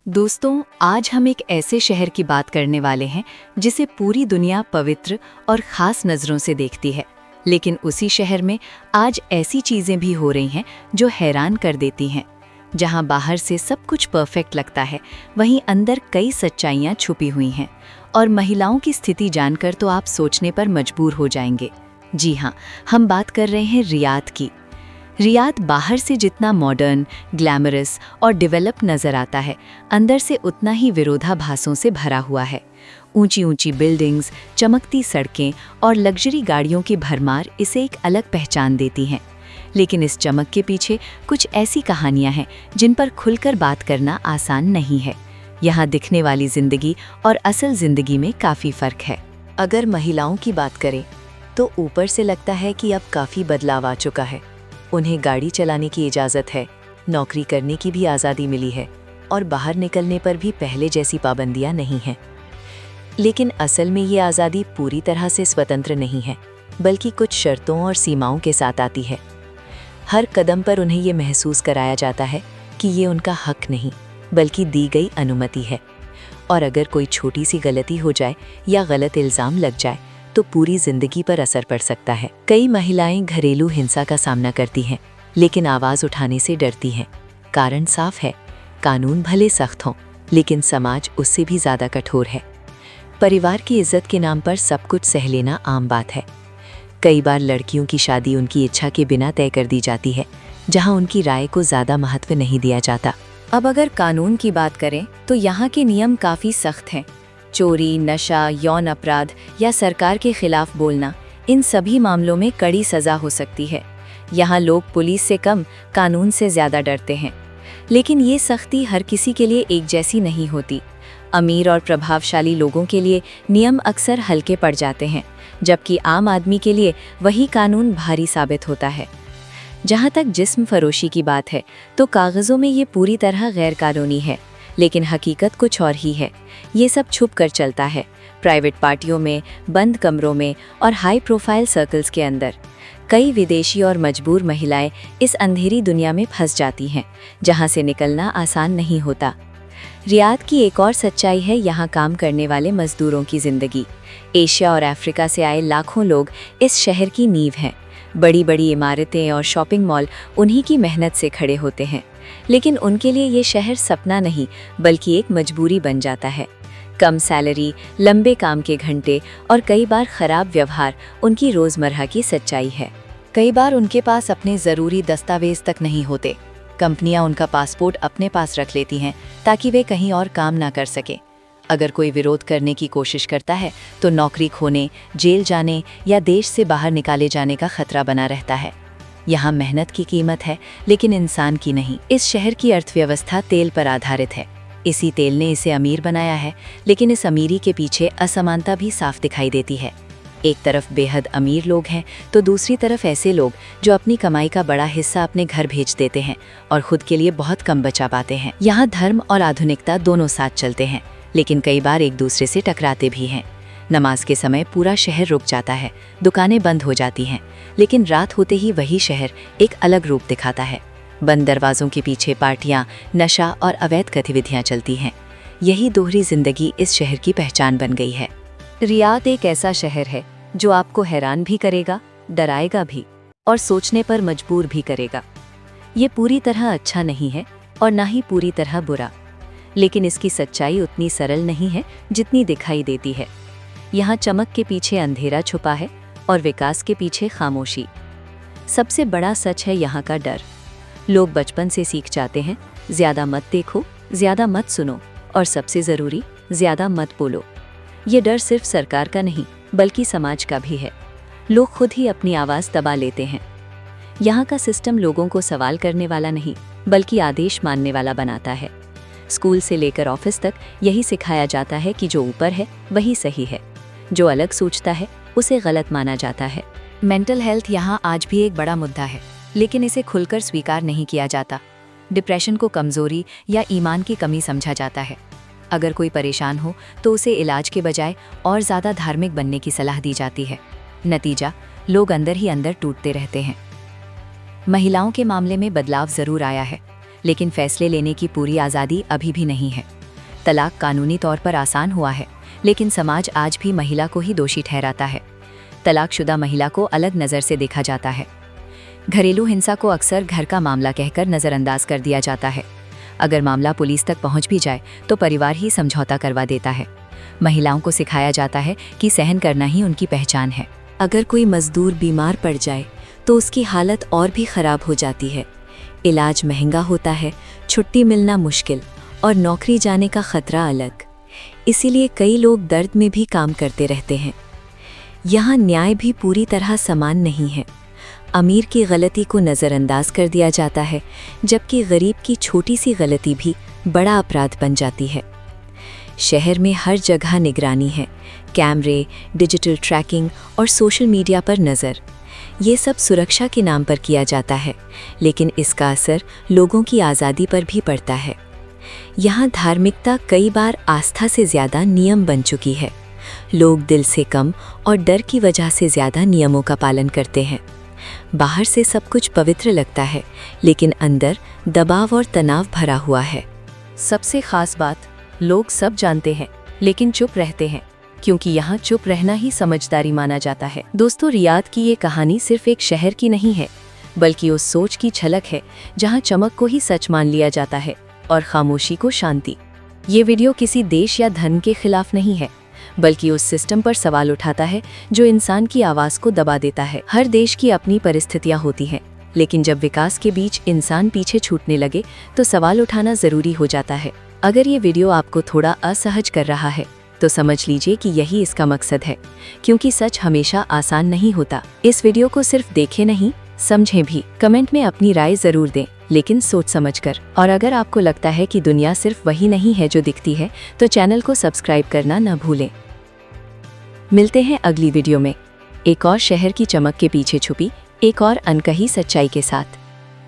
दोस्तों, आज हम एक ऐसे शहर की बात करने वाले हैं जिसे पूरी दुनिया पवित्र और खास नज़रों से देखती है। लेकिन उसी शहर में आज ऐसी चीज़ें भी हो रही हैं जो हैरान कर देती हैं। जहां बाहर से सब कुछ परफेक्ट लगता है, वहीं अंदर कई सच्चाइयां छुपी हुई हैं। और महिलाओं की स्थिति जानकर तो आप सोचने पर मजबूर हो जाएंगे। जी हाँ, हम बात कर रहे हैं रियाद की। रियाद बाहर से जितना मॉडर्न, ग्लैमरस और डेवलप नज़र आता है, अंदर से उतना ही विरोधाभासों से भरा हुआ है। ऊंची ऊंची बिल्डिंग्स, चमकती सड़कें और लग्जरी गाड़ियों की भरमार इसे एक अलग पहचान देती हैं। लेकिन इस चमक के पीछे कुछ ऐसी कहानियां हैं जिन पर खुलकर बात करना आसान नहीं है। यहाँ दिखने वाली जिंदगी और असल जिंदगी में काफ़ी फ़र्क है। अगर महिलाओं की बात करें तो ऊपर से लगता है कि अब काफ़ी बदलाव आ चुका है। उन्हें गाड़ी चलाने की इजाज़त है, नौकरी करने की भी आज़ादी मिली है और बाहर निकलने पर भी पहले जैसी पाबंदियां नहीं हैं। लेकिन असल में ये आज़ादी पूरी तरह से स्वतंत्र नहीं है, बल्कि कुछ शर्तों और सीमाओं के साथ आती है। हर कदम पर उन्हें ये महसूस कराया जाता है कि ये उनका हक नहीं, बल्कि दी गई अनुमति है। और अगर कोई छोटी सी गलती हो जाए या गलत इल्ज़ाम लग जाए तो पूरी जिंदगी पर असर पड़ सकता है। कई महिलाएं घरेलू हिंसा का सामना करती हैं, लेकिन आवाज़ उठाने से डरती हैं। कारण साफ है, कानून भले सख्त हों, लेकिन समाज उससे भी ज़्यादा कठोर है। परिवार की इज्जत के नाम पर सब कुछ सह लेना आम बात है। कई बार लड़कियों की शादी उनकी इच्छा के बिना तय कर दी जाती है, जहां उनकी राय को ज़्यादा महत्व नहीं दिया जाता। अब अगर कानून की बात करें तो यहाँ के नियम काफ़ी सख्त हैं। चोरी, नशा, यौन अपराध या सरकार के खिलाफ बोलना, इन सभी मामलों में कड़ी सज़ा हो सकती है। यहाँ लोग पुलिस से कम कानून से ज़्यादा डरते हैं। लेकिन ये सख्ती हर किसी के लिए एक जैसी नहीं होती। अमीर और प्रभावशाली लोगों के लिए नियम अक्सर हल्के पड़ जाते हैं, जबकि आम आदमी के लिए वही कानून भारी साबित होता है। जहाँ तक जिस्म फरोशी की बात है तो कागज़ों में ये पूरी तरह गैर कानूनी है, लेकिन हकीकत कुछ और ही है। ये सब छुप कर चलता है, प्राइवेट पार्टियों में, बंद कमरों में और हाई प्रोफाइल सर्कल्स के अंदर। कई विदेशी और मजबूर महिलाएं इस अंधेरी दुनिया में फंस जाती हैं, जहां से निकलना आसान नहीं होता। रियाद की एक और सच्चाई है यहाँ काम करने वाले मजदूरों की ज़िंदगी। एशिया और अफ्रीका से आए लाखों लोग इस शहर की नींव हैं। बड़ी बड़ी इमारतें और शॉपिंग मॉल उन्हीं की मेहनत से खड़े होते हैं। लेकिन उनके लिए ये शहर सपना नहीं, बल्कि एक मजबूरी बन जाता है। कम सैलरी, लंबे काम के घंटे और कई बार खराब व्यवहार उनकी रोज़मर्रा की सच्चाई है। कई बार उनके पास अपने ज़रूरी दस्तावेज तक नहीं होते। कंपनियां उनका पासपोर्ट अपने पास रख लेती हैं ताकि वे कहीं और काम ना कर सके। अगर कोई विरोध करने की कोशिश करता है तो नौकरी खोने, जेल जाने या देश से बाहर निकाले जाने का खतरा बना रहता है। यहाँ मेहनत की कीमत है, लेकिन इंसान की नहीं। इस शहर की अर्थव्यवस्था तेल पर आधारित है। इसी तेल ने इसे अमीर बनाया है, लेकिन इस अमीरी के पीछे असमानता भी साफ दिखाई देती है। एक तरफ बेहद अमीर लोग हैं तो दूसरी तरफ ऐसे लोग जो अपनी कमाई का बड़ा हिस्सा अपने घर भेज देते हैं और खुद के लिए बहुत कम बचा पाते हैं। यहाँ धर्म और आधुनिकता दोनों साथ चलते हैं, लेकिन कई बार एक दूसरे से टकराते भी हैं। नमाज के समय पूरा शहर रुक जाता है, दुकानें बंद हो जाती हैं, लेकिन रात होते ही वही शहर एक अलग रूप दिखाता है। बंद दरवाजों के पीछे पार्टियां, नशा और अवैध गतिविधियां चलती हैं। यही दोहरी जिंदगी इस शहर की पहचान बन गई है। रियाद एक ऐसा शहर है जो आपको हैरान भी करेगा, डराएगा भी और सोचने पर मजबूर भी करेगा। ये पूरी तरह अच्छा नहीं है और ना ही पूरी तरह बुरा, लेकिन इसकी सच्चाई उतनी सरल नहीं है जितनी दिखाई देती है। यहाँ चमक के पीछे अंधेरा छुपा है और विकास के पीछे खामोशी। सबसे बड़ा सच है यहाँ का डर। लोग बचपन से सीख जाते हैं, ज़्यादा मत देखो, ज़्यादा मत सुनो और सबसे ज़रूरी, ज़्यादा मत बोलो। ये डर सिर्फ सरकार का नहीं, बल्कि समाज का भी है। लोग खुद ही अपनी आवाज़ दबा लेते हैं। यहाँ का सिस्टम लोगों को सवाल करने वाला नहीं, बल्कि आदेश मानने वाला बनाता है। स्कूल से लेकर ऑफिस तक यही सिखाया जाता है कि जो ऊपर है वही सही है, जो अलग सोचता है उसे गलत माना जाता है। मेंटल हेल्थ यहाँ आज भी एक बड़ा मुद्दा है, लेकिन इसे खुलकर स्वीकार नहीं किया जाता। डिप्रेशन को कमज़ोरी या ईमान की कमी समझा जाता है। अगर कोई परेशान हो तो उसे इलाज के बजाय और ज़्यादा धार्मिक बनने की सलाह दी जाती है। नतीजा, लोग अंदर ही अंदर टूटते रहते हैं। महिलाओं के मामले में बदलाव ज़रूर आया है। लेकिन फैसले लेने की पूरी आज़ादी अभी भी नहीं है। तलाक कानूनी तौर पर आसान हुआ है, लेकिन समाज आज भी महिला को ही दोषी ठहराता है। तलाकशुदा महिला को अलग नज़र से देखा जाता है। घरेलू हिंसा को अक्सर घर का मामला कहकर नज़रअंदाज कर दिया जाता है। अगर मामला पुलिस तक पहुंच भी जाए तो परिवार ही समझौता करवा देता है। महिलाओं को सिखाया जाता है कि सहन करना ही उनकी पहचान है। अगर कोई मजदूर बीमार पड़ जाए तो उसकी हालत और भी खराब हो जाती है। इलाज महंगा होता है, छुट्टी मिलना मुश्किल और नौकरी जाने का खतरा अलग। इसीलिए कई लोग दर्द में भी काम करते रहते हैं। यहाँ न्याय भी पूरी तरह समान नहीं है। अमीर की गलती को नज़रअंदाज कर दिया जाता है, जबकि गरीब की छोटी सी गलती भी बड़ा अपराध बन जाती है। शहर में हर जगह निगरानी है, कैमरे, डिजिटल ट्रैकिंग और सोशल मीडिया पर नज़र। ये सब सुरक्षा के नाम पर किया जाता है, लेकिन इसका असर लोगों की आज़ादी पर भी पड़ता है। यहाँ धार्मिकता कई बार आस्था से ज़्यादा नियम बन चुकी है। लोग दिल से कम और डर की वजह से ज़्यादा नियमों का पालन करते हैं। बाहर से सब कुछ पवित्र लगता है, लेकिन अंदर दबाव और तनाव भरा हुआ है। सबसे खास बात, लोग सब जानते हैं लेकिन चुप रहते हैं, क्योंकि यहाँ चुप रहना ही समझदारी माना जाता है। दोस्तों, रियाद की ये कहानी सिर्फ एक शहर की नहीं है, बल्कि उस सोच की झलक है जहाँ चमक को ही सच मान लिया जाता है और खामोशी को शांति। ये वीडियो किसी देश या धर्म के खिलाफ नहीं है, बल्कि उस सिस्टम पर सवाल उठाता है जो इंसान की आवाज़ को दबा देता है। हर देश की अपनी परिस्थितियाँ होती हैं, लेकिन जब विकास के बीच इंसान पीछे छूटने लगे तो सवाल उठाना ज़रूरी हो जाता है। अगर ये वीडियो आपको थोड़ा असहज कर रहा है तो समझ लीजिए कि यही इसका मकसद है, क्योंकि सच हमेशा आसान नहीं होता। इस वीडियो को सिर्फ देखें नहीं, समझें भी। कमेंट में अपनी राय ज़रूर दें, लेकिन सोच समझकर। और अगर आपको लगता है कि दुनिया सिर्फ वही नहीं है जो दिखती है, तो चैनल को सब्सक्राइब करना न भूलें। मिलते हैं अगली वीडियो में, एक और शहर की चमक के पीछे छुपी एक और अनकही सच्चाई के साथ।